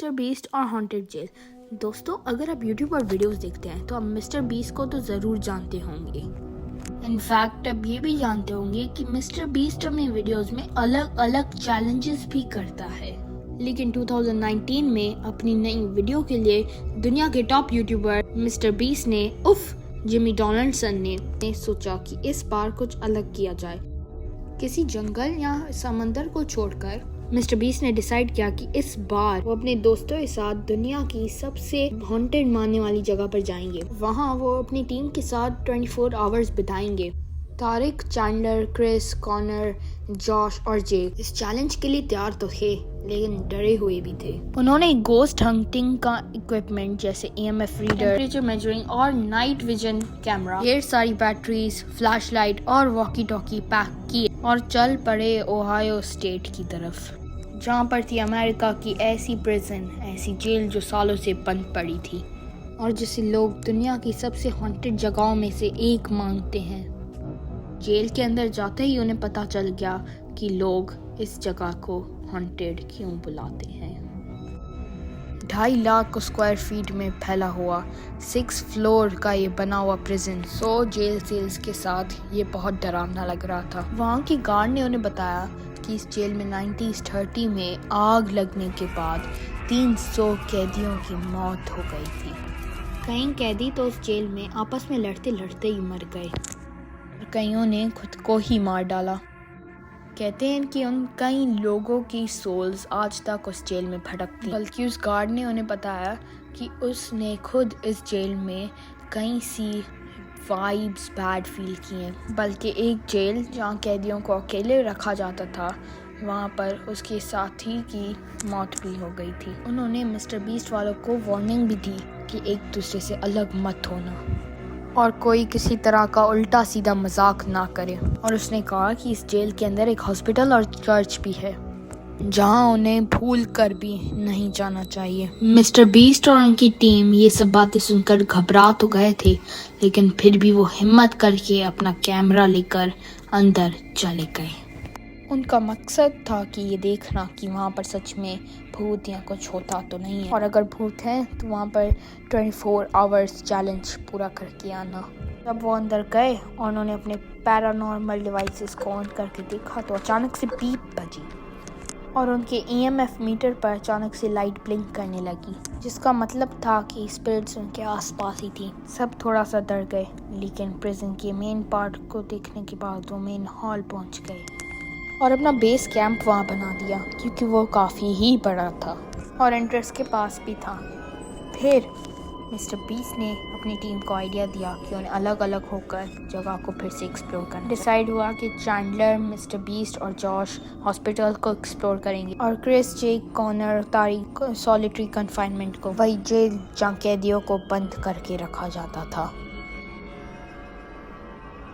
Mister beast और haunted jail. दोस्तों, अगर आप यूट्यूब पर वीडियोस देखते हैं तो आप मिस्टर बीस्ट को तो ज़रूर जानते होंगे। इनफैक्ट आप ये भी जानते होंगे कि मिस्टर बीस्ट अपने वीडियोस में अलग अलग चैलेंजेस भी करता है। लेकिन 2019 में अपनी नई वीडियो के लिए दुनिया के टॉप यूट्यूबर मिस्टर बीस्ट ने जिमी डोनाल्डसन ने सोचा कि इस बार कुछ अलग किया जाए। किसी जंगल या समंदर को छोड़कर मिस्टर बीस्ट ने डिसाइड किया कि इस बार वो अपने दोस्तों के साथ दुनिया की सबसे हॉन्टेड मानने वाली जगह पर जाएंगे। वहाँ वो अपनी टीम के साथ 24 आवर्स बिताएंगे। Tariq, Chandler, Chris, Connor, Josh और जे इस चैलेंज के लिए तैयार तो थे, लेकिन डरे हुए भी थे। उन्होंने गोस्ट हंटिंग का इक्विपमेंट जैसे EMF रीडर, टेम्परेचर मेजरिंग और नाइट विजन कैमरा, ढेर सारी बैटरीज, फ्लैशलाइट और वॉकी टॉकी पैक किए और चल पड़े ओहायो स्टेट की तरफ, जहाँ पर थी अमेरिका की ऐसी प्रिजन, ऐसी जेल जो सालों से बंद पड़ी थी और जिसे लोग दुनिया की सबसे हॉन्टेड जगहों में से एक मानते हैं। जेल के अंदर जाते ही उन्हें पता चल गया कि लोग इस जगह को हॉन्टेड क्यों बुलाते हैं। 2.5 लाख स्क्वायर फीट में फैला हुआ 6 फ्लोर का ये बना हुआ प्रिजन 100 जेल सेल्स के साथ ये बहुत डरावना लग रहा था। वहाँ की गार्ड ने उन्हें बताया कि इस जेल में 1930 में आग लगने के बाद 300 कैदियों की मौत हो गई थी। कई कैदी तो उस जेल में आपस में लड़ते लड़ते ही मर गए और कईयों ने खुद को ही मार डाला। कहते हैं कि उन कई लोगों की सोल्स आज तक उस जेल में भटकती। बल्कि उस गार्ड ने उन्हें बताया कि उसने खुद इस जेल में कई सी वाइब्स बैड फील की हैं। बल्कि एक जेल जहाँ कैदियों को अकेले रखा जाता था, वहाँ पर उसके साथी की मौत भी हो गई थी। उन्होंने मिस्टर बीस्ट वालों को वार्निंग भी दी कि एक दूसरे से अलग मत होना और कोई किसी तरह का उल्टा सीधा मजाक ना करे। और उसने कहा कि इस जेल के अंदर एक हॉस्पिटल और चर्च भी है, जहां उन्हें भूल कर भी नहीं जाना चाहिए। मिस्टर बीस्ट और उनकी टीम ये सब बातें सुनकर घबरा तो गए थे, लेकिन फिर भी वो हिम्मत करके अपना कैमरा लेकर अंदर चले गए। उनका मकसद था कि ये देखना कि वहाँ पर सच में भूत या कुछ होता तो नहीं है, और अगर भूत है तो वहाँ पर 24 आवर्स चैलेंज पूरा करके आना। जब वो अंदर गए और उन्होंने अपने पैरानॉर्मल डिवाइसेस को ऑन करके देखा तो अचानक से बीप बजी और उनके EMF मीटर पर अचानक से लाइट ब्लिंक करने लगी, जिसका मतलब था कि स्पिरिट्स उनके आसपास ही थी। सब थोड़ा सा डर गए, लेकिन प्रिजन के मेन पार्ट को देखने के बाद वो मेन हॉल पहुँच गए और अपना बेस कैंप वहाँ बना दिया, क्योंकि वो काफ़ी ही बड़ा था और एंट्रेंस के पास भी था। फिर मिस्टर बीस्ट ने अपनी टीम को आइडिया दिया कि उन्हें अलग अलग होकर जगह को फिर से एक्सप्लोर करना। डिसाइड हुआ कि चैंडलर, मिस्टर बीस्ट और जॉश हॉस्पिटल को एक्सप्लोर करेंगे और क्रिस, जेक, कॉनर, तारिक सॉलिटरी कन्फाइनमेंट को, वही जेल जहाँ कैदियों को बंद करके रखा जाता था।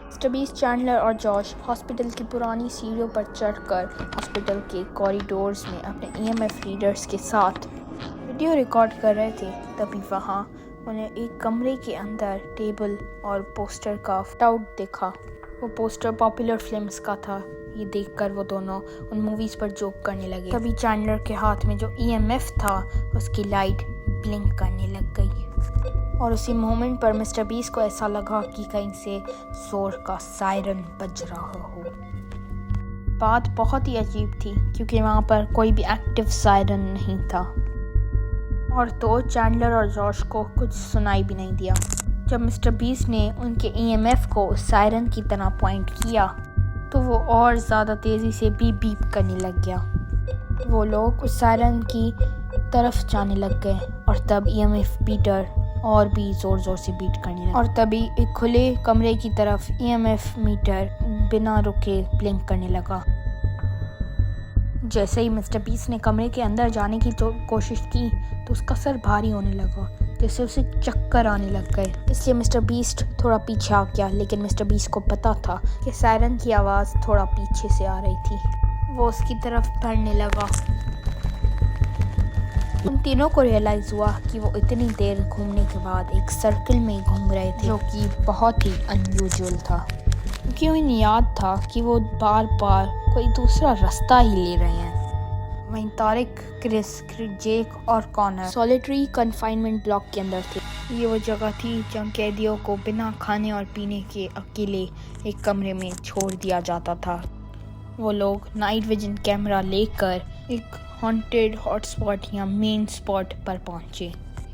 मिस्टर बीस्ट, चैंडलर और जॉश हॉस्पिटल की पुरानी सीढ़ियों पर चढ़कर हॉस्पिटल के कॉरिडोर्स में अपने EMF रीडर्स के साथ वीडियो रिकॉर्ड कर रहे थे। तभी वहाँ उन्हें एक कमरे के अंदर टेबल और पोस्टर का कटआउट देखा। वो पोस्टर पॉपुलर फिल्म्स का था। ये देखकर वो दोनों उन मूवीज़ पर जोक करने लगे। तभी चैंडलर के हाथ में जो EMF था उसकी लाइट ब्लिंक करने लग गई और उसी मोमेंट पर मिस्टर बीस्ट को ऐसा लगा कि कहीं से जोर का सायरन बज रहा हो। बात बहुत ही अजीब थी, क्योंकि वहाँ पर कोई भी एक्टिव सायरन नहीं था और तो चैंडलर और जॉश को कुछ सुनाई भी नहीं दिया। जब मिस्टर बीस्ट ने उनके EMF को सायरन की तरह पॉइंट किया तो वो और ज़्यादा तेज़ी से बीप बीप करने लग गया। वो लोग उस सायरन की तरफ जाने लग गए और तब EMF मीटर और भी ज़ोर ज़ोर से बीट करने लगा और तभी एक खुले कमरे की तरफ EMF मीटर बिना रुके ब्लिंक करने लगा। जैसे ही मिस्टर बीस्ट ने कमरे के अंदर जाने की कोशिश की तो उसका सर भारी होने लगा, जैसे उसे चक्कर आने लग गए। इसलिए मिस्टर बीस्ट थोड़ा पीछे आ गया, लेकिन मिस्टर बीस्ट को पता था कि सायरन की आवाज़ थोड़ा पीछे से आ रही थी। वो उसकी तरफ बढ़ने लगा। उन तीनों को रियलाइज़ हुआ कि वो इतनी देर घूमने के बाद एक सर्कल में ही घूम रहे थे, जो कि बहुत ही अनयूजुअल था, क्योंकि उन्हें याद था कि वो बार बार कोई दूसरा रास्ता ही ले रहे हैं। वहीं तारिक, क्रिस, जेक और कॉनर सॉलिटरी कन्फाइनमेंट ब्लॉक के अंदर थे। ये वो जगह थी जहाँ कैदियों को बिना खाने और पीने के अकेले एक कमरे में छोड़ दिया जाता था। वो लोग नाइट विजन कैमरा लेकर एक हॉन्टेड हॉटस्पॉट या मेन स्पॉट पर पहुंचे,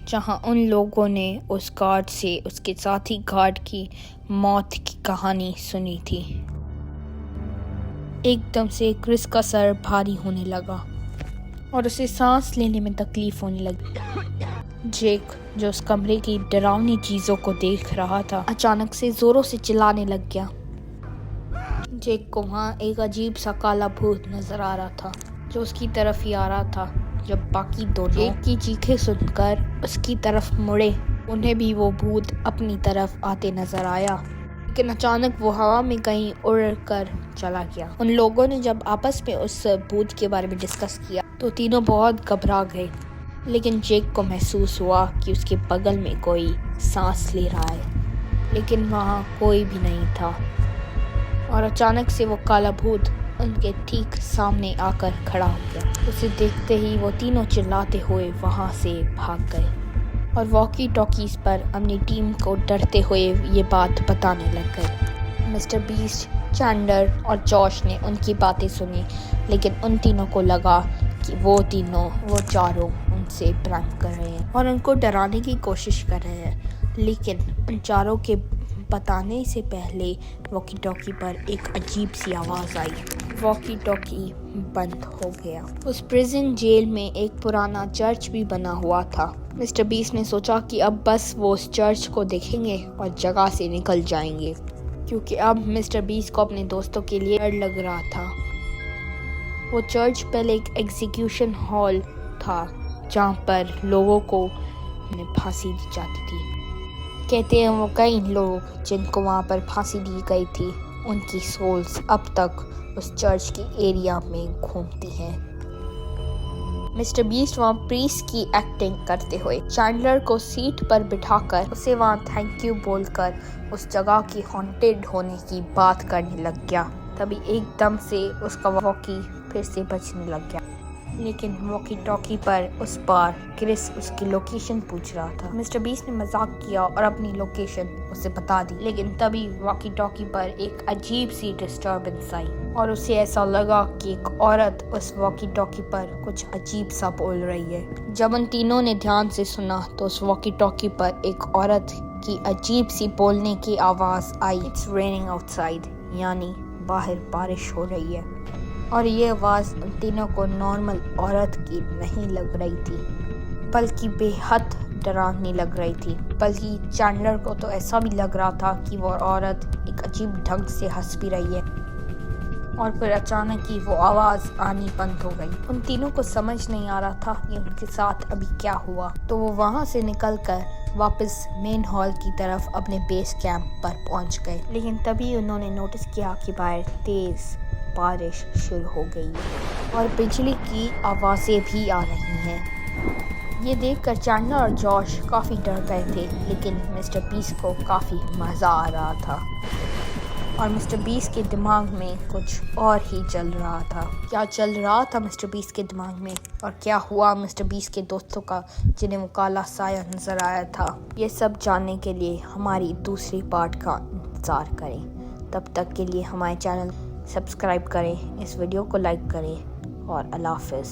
जहां उन लोगों ने उस गार्ड से उसके साथी गार्ड की मौत की कहानी सुनी थी। एकदम से क्रिस का सर भारी होने लगा और उसे सांस लेने में तकलीफ होने लगी। जेक, जो उस कमरे की डरावनी चीजों को देख रहा था, अचानक से जोरों से चिल्लाने लग गया। जेक को वहाँ एक अजीब सा काला भूत नजर आ रहा था जो उसकी तरफ ही आ रहा था। जब बाकी दोनों जेक की चीखें सुनकर उसकी तरफ मुड़े, उन्हें भी वो भूत अपनी तरफ आते नजर आया, लेकिन अचानक वो हवा में कहीं उड़ कर चला गया। उन लोगों ने जब आपस में उस भूत के बारे में डिस्कस किया तो तीनों बहुत घबरा गए, लेकिन जेक को महसूस हुआ कि उसके बगल में कोई सांस ले रहा है, लेकिन वहाँ कोई भी नहीं था। और अचानक से वो काला भूत उनके ठीक सामने आकर खड़ा हो गया। उसे देखते ही वो तीनों चिल्लाते हुए वहाँ से भाग गए और वॉकी टॉकीज पर अपनी टीम को डरते हुए ये बात बताने लग गए। मिस्टर बीस्ट, चैंडलर और जॉश ने उनकी बातें सुनी, लेकिन उन तीनों को लगा कि वो चारों उनसे प्रैंक कर रहे हैं और उनको डराने की कोशिश कर रहे हैं। लेकिन उन चारों के बताने से पहले वॉकी टॉकी पर एक अजीब सी आवाज़ आई। वॉकी टॉकी बंद हो गया। उस प्रिजन जेल में एक पुराना चर्च भी बना हुआ था। मिस्टर बीस्ट ने सोचा कि अब बस वो उस चर्च को देखेंगे और जगह से निकल जाएंगे, क्योंकि अब मिस्टर बीस्ट को अपने दोस्तों के लिए डर लग रहा था। वो चर्च पहले एक एग्जीक्यूशन हॉल था जहाँ पर लोगों को फांसी दी जाती थी। कहते हैं वो कई लोग जिनको वहाँ पर फांसी दी गई थी, उनकी सोल्स अब तक उस चर्च के एरिया में घूमती हैं। मिस्टर बीस्ट वहाँ प्रीस्ट की एक्टिंग करते हुए चैंडलर को सीट पर बिठाकर उसे वहाँ थैंक यू बोलकर उस जगह की हॉन्टेड होने की बात करने लग गया। तभी एकदम से उसका वॉकी फिर से बजने लग गया, लेकिन वॉकी टॉकी पर उस पार क्रिस उसकी लोकेशन पूछ रहा था। मिस्टर बीस्ट ने मजाक किया और अपनी लोकेशन उसे बता दी, लेकिन तभी वॉकी टॉकी पर एक अजीब सी डिस्टर्बेंस आई और उसे ऐसा लगा कि एक औरत उस वॉकी टॉकी पर कुछ अजीब सा बोल रही है। जब उन तीनों ने ध्यान से सुना तो उस वॉकी टॉकी पर एक औरत की अजीब सी बोलने की आवाज आई, इट्स रेनिंग आउटसाइड, यानी बाहर बारिश हो रही है। और ये आवाज़ उन तीनों को नॉर्मल औरत की नहीं लग रही थी, बल्कि बेहद डरावनी लग रही थी। बल्कि चैंडलर को तो ऐसा भी लग रहा था कि वो औरत एक अजीब ढंग से हंस भी रही है। और फिर अचानक ही वो आवाज़ आनी बंद हो गई। उन तीनों को समझ नहीं आ रहा था कि उनके साथ अभी क्या हुआ, तो वो वहाँ से निकलकर वापस मेन हॉल की तरफ अपने बेस कैंप पर पहुँच गए। लेकिन तभी उन्होंने नोटिस किया कि बाहर तेज़ बारिश शुरू हो गई और बिजली की आवाज़ें भी आ रही हैं। ये देखकर चैंडलर और जॉश काफ़ी डर गए थे, लेकिन मिस्टर बीस्ट को काफ़ी मज़ा आ रहा था और मिस्टर बीस्ट के दिमाग में कुछ और ही चल रहा था। क्या चल रहा था मिस्टर बीस्ट के दिमाग में और क्या हुआ मिस्टर बीस्ट के दोस्तों का जिन्हें वो काला साया नज़र आया था, ये सब जानने के लिए हमारी दूसरी पार्ट का इंतज़ार करें। तब तक के लिए हमारे चैनल सब्सक्राइब करें, इस वीडियो को लाइक करें और अल्लाह हाफ़िज़।